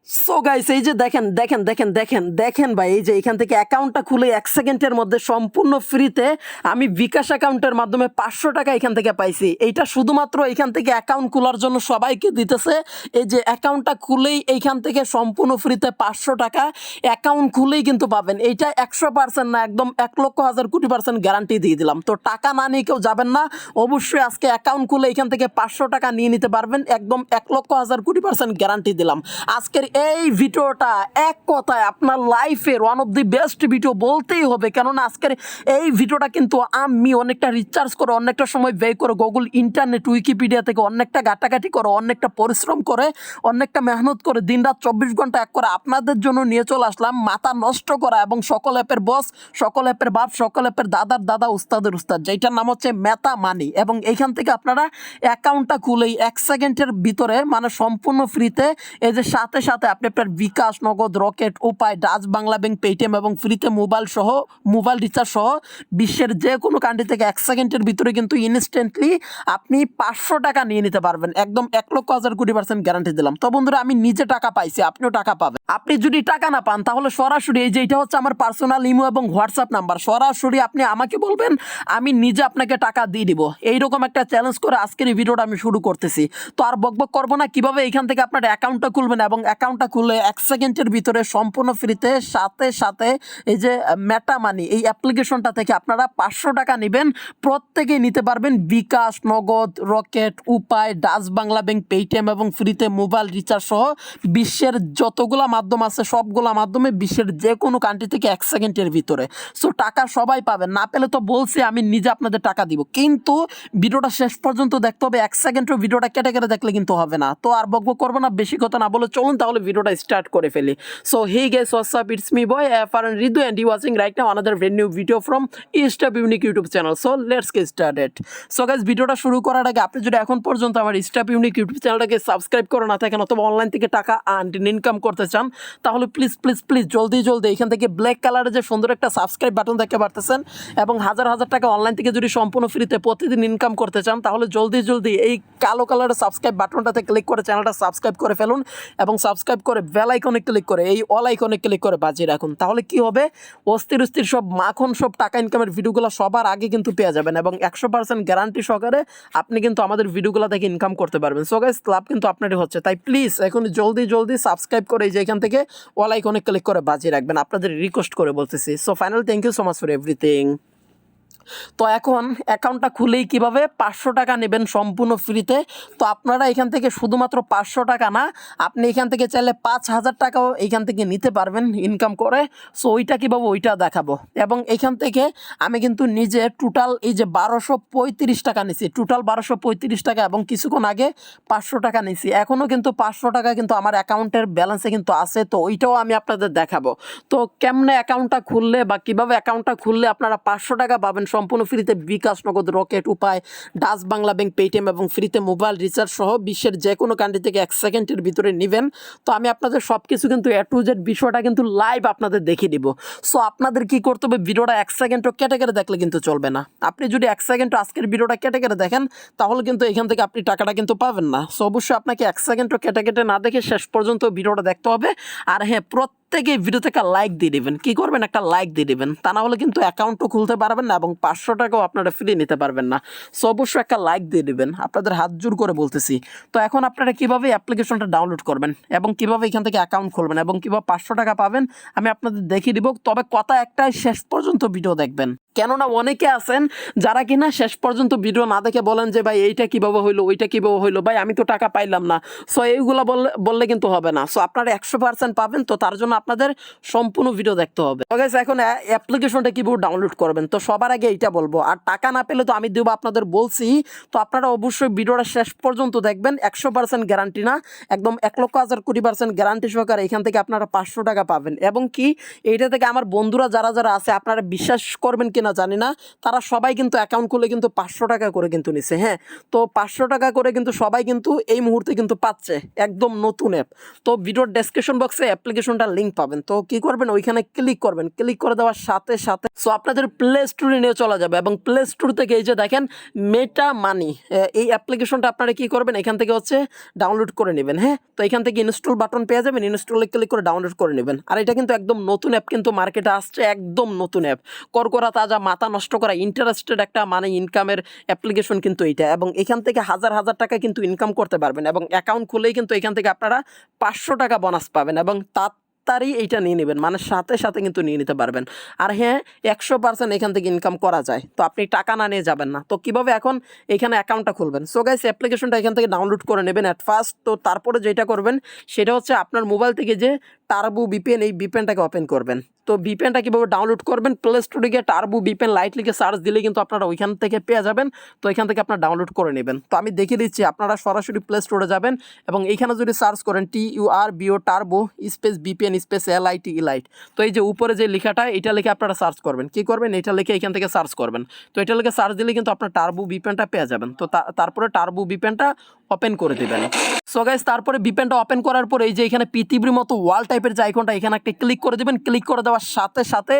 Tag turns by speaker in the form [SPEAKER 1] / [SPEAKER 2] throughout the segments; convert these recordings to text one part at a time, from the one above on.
[SPEAKER 1] So guys এই যে দেখেন দেখেন দেখেন দেখেন দেখেন ভাই, এই যে এখান থেকে অ্যাকাউন্টটা খুলে 1 সেকেন্ডের মধ্যে সম্পূর্ণ ফ্রিতে আমি বিকাশ অ্যাকাউন্টের মাধ্যমে 500 টাকা এখান থেকে পাইছি। এইটা শুধুমাত্র এখান থেকে অ্যাকাউন্ট খোলার জন্য সবাইকে দিতেছে। এই যে অ্যাকাউন্টটা খুলেই এইখান থেকে সম্পূর্ণ ফ্রিতে 500 টাকা অ্যাকাউন্ট খুলেই কিন্তু পাবেন। এইটা 100% না, একদম 1,00,000 কোটি% গ্যারান্টি দিয়ে দিলাম। তো টাকা না নিয়ে কেউ যাবেন না, অবশ্যই আজকে অ্যাকাউন্ট খুলে এখান থেকে 500 টাকা নিয়ে নিতে পারবেন। একদম 1,00,000 কোটি% গ্যারান্টি দিলাম। আজকের এই ভিডিওটা এক কথায় আপনার লাইফের one of the best video বলতেই হবে, কেননা আজকের এই ভিডিওটা কিন্তু আমি অনেকটা রিচার্জ করে, অনেকটা সময় ব্যয় করে, গুগল, ইন্টারনেট, উইকিপিডিয়া থেকে অনেকটা ঘাটাঘাটি করে, অনেকটা পরিশ্রম করে, অনেকটা মেহনত করে, দিনরাত 24 ঘন্টা এক করে আপনাদের জন্য নিয়ে চলে আসলাম। মাথা নষ্ট করা এবং সকল অ্যাপের বস, সকল অ্যাপের বাপ, সকল অ্যাপের দাদার দাদা, উস্তাদের উস্তাদ, যেটার নাম হচ্ছে মেটা মানি। এবং এইখান থেকে আপনারা অ্যাকাউন্টটা খুলেই 1 সেকেন্ডের ভিতরে মানে সম্পূর্ণ ফ্রিতে, এই যে সাথে সাথে আপনি আপনার বিকাশ, নগদ, রকেট, উপায়, ডাচ বাংলা ব্যাংক, পেটিএম এবং ফ্রিতে মোবাইল রিচার্জ সহ বিশ্বের যে কোনো কান্ট্রি থেকে 1 সেকেন্ডের ভিতরে কিন্তু ইনস্ট্যান্টলি আপনি 500 টাকা নিয়ে নিতে পারবেন। একদম 1,00,000 কোটি% গ্যারান্টি দিলাম। তো বন্ধুরা, আমি নিজে টাকা পাইছি, আপনিও টাকা পাবেন। আপনি যদি টাকা না পান তাহলে সরাসরি এই যে এটা হচ্ছে আমার পার্সোনাল ইমো এবং হোয়াটসঅ্যাপ নাম্বার, সরাসরি আপনি আমাকে বলবেন, আমি নিজে আপনাকে টাকা দিয়ে দিব। এইরকম একটা চ্যালেঞ্জ করে আজকের এই ভিডিওটা আমি শুরু করতেছি। তো আর বকবক করবো না, কিভাবে এখান থেকে আপনার অ্যাকাউন্টটা খুলবেন এবং অ্যাকাউন্টটা খুলে 1 সেকেন্ডের ভিতরে সম্পূর্ণ ফ্রিতে সাথে সাথে এই যে মেটা মানি এই অ্যাপ্লিকেশনটা থেকে আপনারা 500 টাকা নেবেন, প্রত্যেকেই নিতে পারবেন। বিকাশ, নগদ, রকেট, উপায়, ডাচ বাংলা ব্যাংক, পেটিএম এবং ফ্রিতে মোবাইল রিচার্জ সহ বিশ্বের যতগুলা মাধ্যম আছে সবগুলা মাধ্যমে বিশ্বের যে কোনো কান্ট্রি থেকে 1 সেকেন্ডের ভিতরে। সো টাকা সবাই পাবেন, না পেলে তো বলছি আমি নিজে আপনাদের টাকা দিব, কিন্তু ভিডিওটা শেষ পর্যন্ত দেখতে হবে। 1 সেকেন্ডের ভিডিওটা কেটে কেটে দেখলে কিন্তু হবে না। তো আর বকবক করবো না, বেশি কথা না বলে চলুন তাহলে ভিডিওটা স্টার্ট করে ফেলি। So hey guys, what's up, it's me boy Farhan Ridu and you watching right now another brand new video from Step Unique YouTube channel. So let's get started. So guys, ভিডিওটা শুরু করার আগে আপনি যদি এখন পর্যন্ত আমার Step Unique YouTube চ্যানেলটাকে সাবস্ক্রাইব করে না থাকেন অথবা অনলাইন থেকে টাকা ইনকাম করতে চান, তাহলে প্লিজ প্লিজ প্লিজ জলদি জলদি এখান থেকে ব্ল্যাক কালারের যে সুন্দর একটা সাবস্ক্রাইব বাটন দেখতে পারতেছেন এবং হাজার হাজার টাকা অনলাইন থেকে যদি সম্পূর্ণ ফ্রিতে প্রতিদিন ইনকাম করতে চান, তাহলে জলদি জলদি এই কালো কালারের সাবস্ক্রাইব বাটনটাতে ক্লিক করে চ্যানেলটা সাবস্ক্রাইব করে ফেলুন এবং সাবস্ক্রাইব করে বেল আইকনে ক্লিক করে এই অল আইকনে ক্লিক করে বাজিয়ে রাখুন। তাহলে কি হবে, অস্থির অস্থির সব মাখন সব টাকা ইনকামের ভিডিওগুলো সবার আগে কিন্তু পেয়ে যাবেন এবং 100% গ্যারান্টি সহকারে আপনি কিন্তু আমাদের ভিডিওগুলো থেকে ইনকাম করতে পারবেন। সো গাইস, লাভ কিন্তু আপনারই হচ্ছে, তাই প্লিজ এখন জলদি জলদি সাবস্ক্রাইব করে এই যে এখান থেকে অল আইকনে ক্লিক করে বাজিয়ে রাখবেন, আপনাদের রিকোয়েস্ট করে বলতেছি। So final thank you so much for everything. তো এখন অ্যাকাউন্টটা খুলেই কিভাবে 500 টাকা নেবেন সম্পূর্ণ ফ্রিতে। তো আপনারা এখান থেকে শুধুমাত্র 500 টাকা না, আপনি এখান থেকে চাইলে 5,000 টাকাও এইখান থেকে নিতে পারবেন ইনকাম করে। সো ওইটা কীভাবে ওইটা দেখাবো। এবং এখান থেকে আমি কিন্তু নিজে টোটাল এই যে 1,235 টাকা নিছি, টোটাল 1,235 টাকা এবং কিছুক্ষণ আগে 500 টাকা নিছি। এখনও কিন্তু 500 টাকা কিন্তু আমার অ্যাকাউন্টের ব্যালেন্সে কিন্তু আছে, তো ওইটাও আমি আপনাদের দেখাবো। তো কেমনে অ্যাকাউন্টটা খুললে বা কীভাবে অ্যাকাউন্টটা খুললে আপনারা 500 টাকা পাবেন সম্পূর্ণ ফ্রিতে, বিকাশ, নগদ, রকেট, উপায়, ডাচ বাংলা ব্যাংক, পেটিএম এবং ফ্রিতে মোবাইল রিচার্জ সহ বিশ্বের যে কোনো কান্ট্রি থেকে 1 সেকেন্ডের ভিতরে নেবেন। তো আমি আপনাদের সব কিছু কিন্তু A to Z বিষয়টা কিন্তু লাইভ আপনাদের দেখিয়ে দিব। সো আপনাদের কি করতে হবে, ভিডিওটা 1 সেকেন্ডও কেটে কেটে দেখলে কিন্তু চলবে না। আপনি যদি 1 সেকেন্ড আজকের ভিডিওটা কেটে কেটে দেখেন তাহলে কিন্তু এখান থেকে আপনি টাকাটা কিন্তু পাবেন না। সো অবশ্যই আপনাকে 1 সেকেন্ডও কেটে কেটে না দেখে শেষ পর্যন্ত ভিডিওটা দেখতে হবে। আর হ্যাঁ, প্রত্যেকে ভিডিওতে একটা লাইক দিয়ে দেবেন। কি করবেন, একটা লাইক দিয়ে দেবেন, তা না হলে কিন্তু অ্যাকাউন্টও খুলতে পারবেন না এবং 500 টাকাও আপনারা ফ্রি নিতে পারবেন না। সো অবশ্যই একটা লাইক দিয়ে দেবেন, আপনাদের হাত জোর করে বলতেছি। তো এখন আপনারা কীভাবে অ্যাপ্লিকেশনটা ডাউনলোড করবেন এবং কীভাবে এখান থেকে অ্যাকাউন্ট খুলবেন এবং কীভাবে 500 টাকা পাবেন আমি আপনাদের দেখিয়ে দিব। তবে কথা একটাই, শেষ পর্যন্ত ভিডিও দেখবেন, কেননা অনেকে আছেন যারা কিনা শেষ পর্যন্ত ভিডিও না দেখে বলেন যে ভাই এইটা কীভাবে হইলো, ওইটা কীভাবে হইলো, ভাই আমি তো টাকা পাইলাম না। সো এইগুলো বললে কিন্তু হবে না। সো আপনারা 100% পাবেন, তো তার জন্য আপনাদের সম্পূর্ণ ভিডিও দেখতে হবে। তো গাইস, এখন অ্যাপ্লিকেশনটা কীভাবে ডাউনলোড করবেন, তো সবার আগে এইটা বলবো। আর টাকা না পেলে তো আমি দেবো, আপনাদের বলছি। তো আপনারা অবশ্যই ভিডিওটা শেষ পর্যন্ত দেখবেন, 100% গ্যারান্টি না, একদম 1,00,000 কোটি% গ্যারান্টি সহকারে এখান থেকে আপনারা 500 টাকা পাবেন। এবং কি এইটা থেকে আমার বন্ধুরা যারা যারা আছে, আপনারা বিশ্বাস করবেন কি কিনা জানি না, তারা সবাই কিন্তু অ্যাকাউন্ট খুলে কিন্তু 500 টাকা করে কিন্তু নিছে। হ্যাঁ, তো 500 টাকা করে কিন্তু সবাই কিন্তু এই মুহূর্তে কিন্তু পাচ্ছে, একদম নতুন অ্যাপ। তো ভিডিওর ডেসক্রিপশন বক্সে অ্যাপ্লিকেশনটার লিঙ্ক পাবেন। তো কি করবেন, ওইখানে ক্লিক করবেন, ক্লিক করে দেওয়ার সাথে সাথে সো আপনাদের প্লে স্টোরে নিয়ে চলে যাবে এবং প্লে স্টোর থেকে এই যে দেখেন মেটা মানি, এই অ্যাপ্লিকেশনটা আপনারা কি করবেন, এখান থেকে হচ্ছে ডাউনলোড করে নেবেন। হ্যাঁ, তো এখান থেকে ইনস্টল বাটন পেয়ে যাবেন, ইনস্টলে ক্লিক করে ডাউনলোড করে নেবেন। আর এটা কিন্তু একদম নতুন অ্যাপ, কিন্তু মার্কেটে আসছে, একদম নতুন অ্যাপ, করকরা তাজা, মাথা নষ্ট করা, ইন্টারেস্টেড একটা মানে ইনকামের অ্যাপ্লিকেশন কিন্তু এইটা। এবং এখান থেকে হাজার হাজার টাকা কিন্তু ইনকাম করতে পারবেন এবং অ্যাকাউন্ট খুলেই কিন্তু এখান থেকে আপনারা 500 টাকা বোনাস পাবেন এবং তাড়াতাড়ি এইটা নিয়ে নেবেন, মানে সাথে সাথে কিন্তু নিয়ে নিতে পারবেন। আর হ্যাঁ, 100% এখান থেকে ইনকাম করা যায়, তো আপনি টাকা না নিয়ে যাবেন না। তো কিভাবে এখন এখানে অ্যাকাউন্টটা খুলবেন? সো গাইস, অ্যাপ্লিকেশনটা এখান থেকে ডাউনলোড করে নেবেন অ্যাট ফার্স্ট। তো তারপরে যেটা করবেন সেটা হচ্ছে আপনার মোবাইল থেকে যে টার্বো ভিপিএন, এই ভিপিএনটাকে ওপেন করবেন। তো ভিপিএনটা কীভাবে ডাউনলোড করবেন, প্লে স্টোরে গিয়ে টার্বো ভিপিএন লাইট লিখে সার্চ দিলে কিন্তু আপনারা ওইখান থেকে পেয়ে যাবেন। তো এখান থেকে আপনারা ডাউনলোড করে নেবেন। তো আমি দেখিয়ে দিচ্ছি, আপনারা সরাসরি প্লে স্টোরে যাবেন এবং এইখানে যদি সার্চ করেন TURBO turbo space VPN space LITE light, তো এই যে উপরে যে লেখাটা, এটা লিখে আপনারা সার্চ করবেন। কি করবেন, এটা লিখে এখান থেকে সার্চ করবেন। তো এটা লিখে সার্চ দিলে কিন্তু আপনার টার্বো ভিপিএনটা পেয়ে যাবেন। তো তারপরে টার্বো ভিপিএনটা ওপেন করে দেবেন। সো গাইস, তারপরে ভিপিএনটা ওপেন করার পরে এই যে এখানে পৃথিবীর মতো ওয়াল টাইপের যে আইকনটা, এখানে একটা ক্লিক করে দেবেন। ক্লিক করে দেওয়ার সাথে সাথে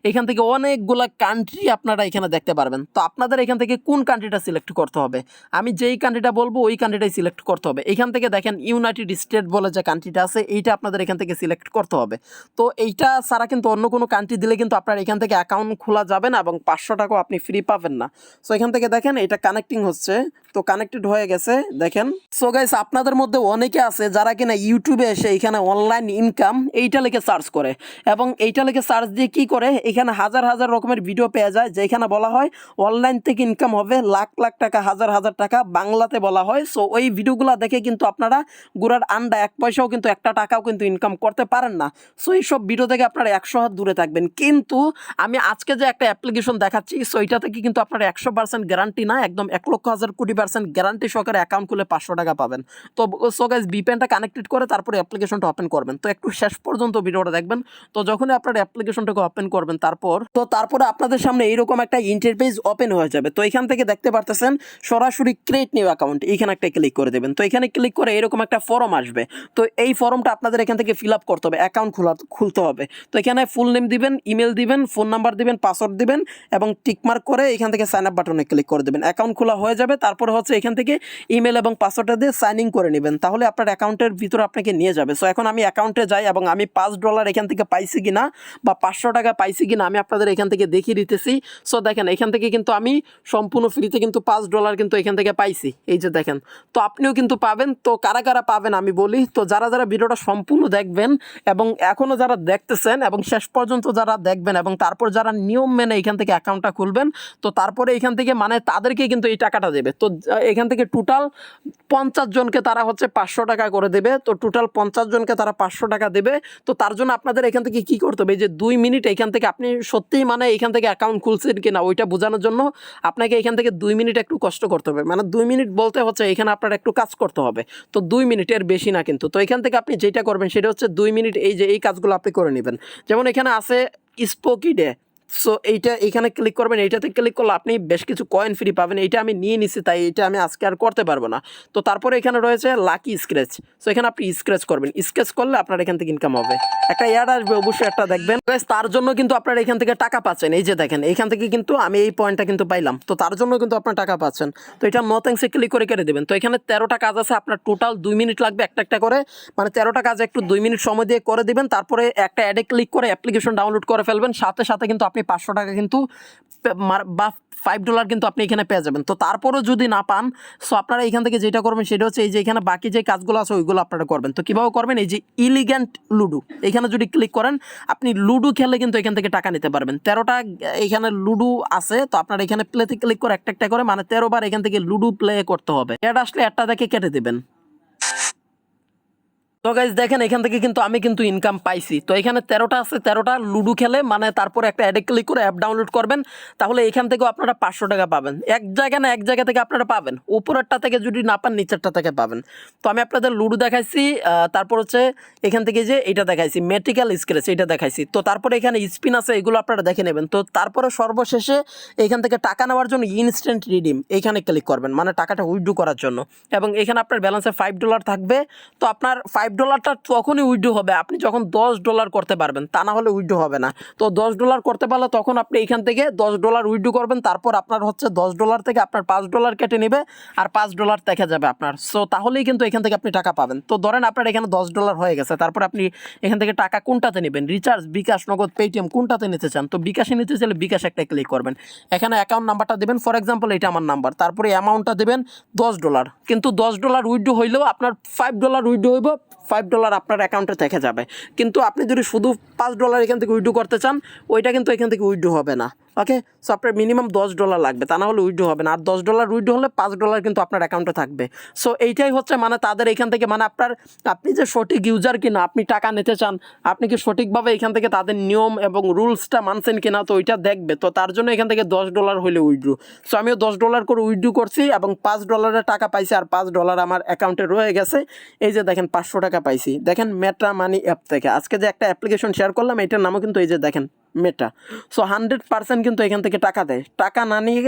[SPEAKER 1] এখান থেকে অনেকগুলা কান্ট্রি আপনারা এখানে দেখতে পারবেন। তো আপনাদের এখান থেকে কোন কান্ট্রিটা সিলেক্ট করতে হবে, আমি যেই কান্ট্রিটা বলবো ওই কান্ট্রিটাই সিলেক্ট করতে হবে। এখান থেকে দেখেন ইউনাইটেড স্টেট বলে যে কান্ট্রিটা আছে, এইটা আপনাদের এখান থেকে সিলেক্ট করতে হবে। তো এইটা ছাড়া কিন্তু অন্য কোনো কান্ট্রি দিলে কিন্তু আপনার এখান থেকে অ্যাকাউন্ট খোলা যাবে না এবং 500 টাকাও আপনি ফ্রি পাবেন না। সো এখান থেকে দেখেন এটা কানেক্টিং হচ্ছে, তো কানেক্টেড হয়ে গেছে দেখেন। সো গাইস, আপনাদের মধ্যে অনেকে আছে যারা কিনা ইউটিউবে এসে এখানে অনলাইন ইনকাম এইটা লিখে সার্চ করে এবং এইটা লিখে সার্চ দিয়ে কি করে, এখানে হাজার হাজার রকমের ভিডিও পেয়ে যায় যেখানে বলা হয় অনলাইন থেকে ইনকাম হবে লাখ লাখ টাকা, হাজার হাজার টাকা, বাংলাতে বলা হয়। সো ওই ভিডিওগুলো দেখে কিন্তু আপনারা গুড়ার আন্ডা 1 পয়সাও কিন্তু 1 টাকাও কিন্তু ইনকাম করতে পারেন না। সো এইসব ভিডিও থেকে আপনারা 100 হাত দূরে থাকবেন। কিন্তু আমি আজকে যে একটা অ্যাপ্লিকেশন দেখাচ্ছি, সো এইটা থেকে কিন্তু আপনারা 100% গ্যারান্টি না, একদম 1,00,000,000,000% গ্যারান্টি সহকারে অ্যাকাউন্ট খুলে 500 টাকা পাবেন। তো সো গাইস, ভিপিএনটা কানেক্টেড করে তারপরে অ্যাপ্লিকেশনটা ওপেন করবেন। তো একটু শেষ পর্যন্ত ভিডিওটা দেখবেন। তো যখনই আপনার অ্যাপ্লিকেশনটাকে ওপেন করবেন তারপরে আপনাদের সামনে এইরকম একটা ইন্টারফেস ওপেন হয়ে যাবে। তো এখান থেকে দেখতে পারতেছেন সরাসরি ক্রিয়েট নিউ অ্যাকাউন্ট, এখানে একটা ক্লিক করে দেবেন। তো এখানে ক্লিক করে এরকম একটা ফর্ম আসবে। তো এই ফর্মটা আপনাদের এখান থেকে ফিল আপ করতে হবে, অ্যাকাউন্ট খুলতে হবে। তো এখানে ফুল নেম দিবেন, ইমেল দিবেন, ফোন নাম্বার দিবেন, পাসওয়ার্ড দিবেন এবং টিকমার্ক করে এখান থেকে সাইন আপ বাটনে ক্লিক করে দেবেন। অ্যাকাউন্ট খোলা হয়ে যাবে। তারপরে হচ্ছে এখান থেকে ইমেল এবং পাসওয়ার্ডটা দিয়ে সাইন ইন করে নেবেন, তাহলে আপনার অ্যাকাউন্টের ভিতরে আপনাকে নিয়ে যাবে। সো এখন আমি অ্যাকাউন্টে যাই এবং আমি $5 এখান থেকে পাইছি কিনা বা 500 টাকা পাইছি কিনা আমি আপনাদের এখান থেকে দেখিয়ে দিতেছি। সো দেখেন, এখান থেকে কিন্তু আমি সম্পূর্ণ ফ্রিতে কিন্তু $5 কিন্তু এখান থেকে পাইছি, এই যে দেখেন। তো আপনিও কিন্তু পাবেন। তো কারা কারা পাবেন আমি বলি। তো যারা যারা ভিডিওটা সম্পূর্ণ দেখবেন এবং এখনও যারা দেখতেছেন এবং শেষ পর্যন্ত যারা দেখবেন এবং তারপর যারা নিয়ম মেনে এখান থেকে অ্যাকাউন্টটা খুলবেন, তো তারপরে এখান থেকে মানে তাদেরকে কিন্তু এই টাকাটা দেবে। তো এখান থেকে টোটাল 50 জনকে তারা হচ্ছে 500 টাকা করে দেবে। তো টোটাল 50 জনকে তারা 500 টাকা দেবে। তো তার জন্য আপনাদের এখান থেকে কি করতে হবে, যে 2 মিনিট এখান থেকে আপনি সত্যিই মানে এখান থেকে অ্যাকাউন্ট খুলছেন কিনা ওইটা বোঝানোর জন্য আপনাকে এখান থেকে 2 মিনিট একটু কষ্ট করতে হবে। মানে 2 মিনিট বলতে হচ্ছে এখানে আপনার একটু কাজ করতে হবে। তো 2 মিনিটের বেশি না কিন্তু। তো এখান থেকে আপনি যেটা করবেন সেটা হচ্ছে 2 মিনিট এই যে এই কাজগুলো আপনি করে নেবেন। যেমন এখানে আছে স্পোকি ডে। সো এইটা এখানে ক্লিক করবেন, এইটাতে ক্লিক করলে আপনি বেশ কিছু কয়েন ফ্রি পাবেন। এইটা আমি নিয়ে নিছি, তাই এটা আমি আজকে আর করতে পারবো না। তো তারপরে এখানে রয়েছে লাকি স্ক্র্যাচ। সো এখানে আপনি স্ক্র্যাচ করবেন, স্ক্র্যাচ করলে আপনার এখান থেকে ইনকাম হবে। একটা অ্যাড আসবে, অবশ্যই একটা দেখবেন। তার জন্য কিন্তু আপনার এখান থেকে টাকা পাচ্ছেন। এই যে দেখেন, এখান থেকে কিন্তু আমি এই পয়েন্টটা কিন্তু পাইলাম। তো তার জন্য কিন্তু আপনার টাকা পাচ্ছেন। তো এটা নো থ্যাঙ্কসে ক্লিক করে কেটে দেবেন। তো এখানে 13টা কাজ আছে, আপনার টোটাল 2 মিনিট লাগবে একটা একটা করে, মানে 13টা কাজ একটু 2 মিনিট সময় দিয়ে করে দিবেন। তারপরে একটা অ্যাডে ক্লিক করে অ্যাপ্লিকেশন ডাউনলোড করে ফেলবেন। সাথে সাথে কিন্তু আপনি 500 টাকা কিন্তু বা $5 কিন্তু আপনি এখানে পেয়ে যাবেন। তো তারপরেও যদি না পান, সো আপনারা এখান থেকে যেটা করবেন সেটা হচ্ছে এই যে এখানে বাকি যে কাজগুলো আছে ওইগুলো আপনারা করবেন। তো কীভাবে করবেন, এই যে ইলিগ্যান্ট লুডো, এখানে যদি ক্লিক করেন আপনি লুডো খেলে কিন্তু এখান থেকে টাকা নিতে পারবেন। 13টা এখানে লুডো আছে। তো আপনারা এখানে প্লেতে ক্লিক করে একটা একটা করে মানে 13 বার এখান থেকে লুডো প্লে করতে হবে। এটা আসলে একটা দেখে কেটে দেবেন। তো গাইজ দেখেন এখান থেকে কিন্তু আমি কিন্তু ইনকাম পাইছি। তো এখানে 13টা আছে, 13টা লুডো খেলে মানে তারপরে একটা অ্যাডে ক্লিক করে অ্যাপ ডাউনলোড করবেন, তাহলে এখান থেকেও আপনারা 500 টাকা পাবেন। এক জায়গা না এক জায়গা থেকে আপনারা পাবেন, উপরেরটা থেকে যদি না পান নিচেরটা থেকে পাবেন। তো আমি আপনাদের লুডো দেখাইছি, তারপর হচ্ছে এখান থেকে যে এটা দেখাইছি মেটিক্যাল স্ক্র্যাচ এটা দেখাইছি। তো তারপরে এখানে স্পিন আছে, এগুলো আপনারা দেখে নেবেন। তো তারপরে সর্বশেষে এখান থেকে টাকা নেওয়ার জন্য ইনস্ট্যান্ট রিডিম এখানে ক্লিক করবেন, মানে টাকাটা উইথড্র করার জন্য। এবং এখানে আপনার ব্যালেন্সে $5 থাকবে। তো আপনার $5টা তখনই উইথড্র হবে আপনি যখন $10 করতে পারবেন, তা না হলে উইথড্র হবে না। তো $10 করতে পারলে তখন আপনি এখান থেকে $10 উইথড্র করবেন, তারপর আপনার হচ্ছে $10 থেকে আপনার $5 কেটে নেবে আর $5 দেখা যাবে আপনার। সো তাহলেই কিন্তু এখান থেকে আপনি টাকা পাবেন। তো ধরেন আপনার এখানে $10 হয়ে গেছে, তারপর আপনি এখান থেকে টাকা কোনটাতে নেবেন, রিচার্জ, বিকাশ, নগদ, পেটিএম কোনটাতে নিতে চান। তো বিকাশে নিতে চাইলে বিকাশ একটা ক্লিক করবেন, এখানে অ্যাকাউন্ট নাম্বারটা দেবেন, ফর এক্সাম্পল এটা আমার নাম্বার, তারপরে অ্যামাউন্টটা দেবেন $10। কিন্তু $10 উইথড্র হইলেও আপনার $5 উইথড্র হইব, $5 আপনার অ্যাকাউন্টে থেকে যাবে। কিন্তু আপনি যদি শুধু $5 এখান থেকে উইথড্র করতে চান, ওইটা কিন্তু এখান থেকে উইথড্র হবে না। ওকে, সো আপনার মিনিমাম $10 লাগবে, তা না হলে উইথড্র হবে না। আর $10 উইথড্র হলে $5 কিন্তু আপনার অ্যাকাউন্টে থাকবে। সো এইটাই হচ্ছে মানে তাদের এখান থেকে মানে আপনি যে সঠিক ইউজার কিনা, আপনি টাকা নিতে চান, আপনি কি সঠিকভাবে এখান থেকে তাদের নিয়ম এবং রুলসটা মানছেন কিনা, তো ওইটা দেখবে। তো তার জন্য এখান থেকে $10 হলে উইথড্র। সো আমিও $10 করে উইথড্র করছি এবং $5 টাকা পাইছি, আর $5 আমার অ্যাকাউন্টে রয়ে গেছে। এই যে দেখেন 500 টাকা পাইছি, দেখেন মেটা মানি অ্যাপ থেকে। আজকে যে একটা অ্যাপ্লিকেশন শেয়ার করলাম, এটার নামও কিন্তু এই যে দেখেন মেটা। সো 100% কিন্তু এখান থেকে টাকা দেয়। টাকা না নিয়ে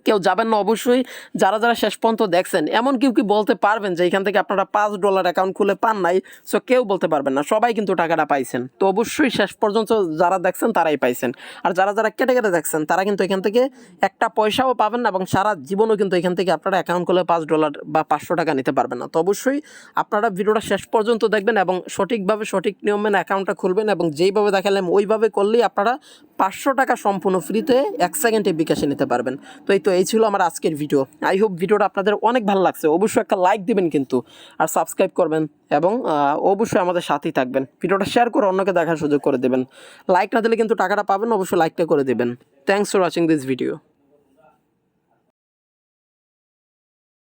[SPEAKER 1] কেউ যাবেন না অবশ্যই। যারা যারা শেষ পর্যন্ত দেখছেন, এমন কেউ কি বলতে পারবেন যে এখান থেকে আপনারা $5 অ্যাকাউন্ট খুলে পান নাই? সো কেউ বলতে পারবেন না, সবাই কিন্তু টাকাটা পাইছেন। তো অবশ্যই শেষ পর্যন্ত যারা দেখছেন তারাই পাইছেন। আর যারা যারা কেটে কেটে দেখছেন তারা কিন্তু এখান থেকে একটা পয়সাও পাবেন না, এবং সারা জীবনও কিন্তু এখান থেকে আপনারা অ্যাকাউন্ট খুলে $5 বা 500 টাকা নিতে পারবেন না। তো অবশ্যই আপনারা ভিডিওটা শেষ পর্যন্ত দেখবেন এবং সঠিকভাবে সঠিক নিয়ম মেনে অ্যাকাউন্টটা খুলবেন, এবং যেইভাবে দেখালাম ওইভাবে করলেই আপনারা 500 টাকা সম্পূর্ণ ফ্রিতে 1 সেকেন্ডে বিকাশে নিতে পারবেন। তো এই ছিল আমার আজকের ভিডিও। আই হোপ ভিডিওটা আপনাদের অনেক ভালো লাগছে। অবশ্যই একটা লাইক দিবেন কিন্তু, আর সাবস্ক্রাইব করবেন, এবং অবশ্যই আমাদের সাথেই থাকবেন। ভিডিওটা শেয়ার করে অন্যকে দেখার সুযোগ করে দেবেন। লাইক না দিলে কিন্তু টাকাটা পাবেন, অবশ্যই লাইকটা করে দেবেন। Thanks for watching this video.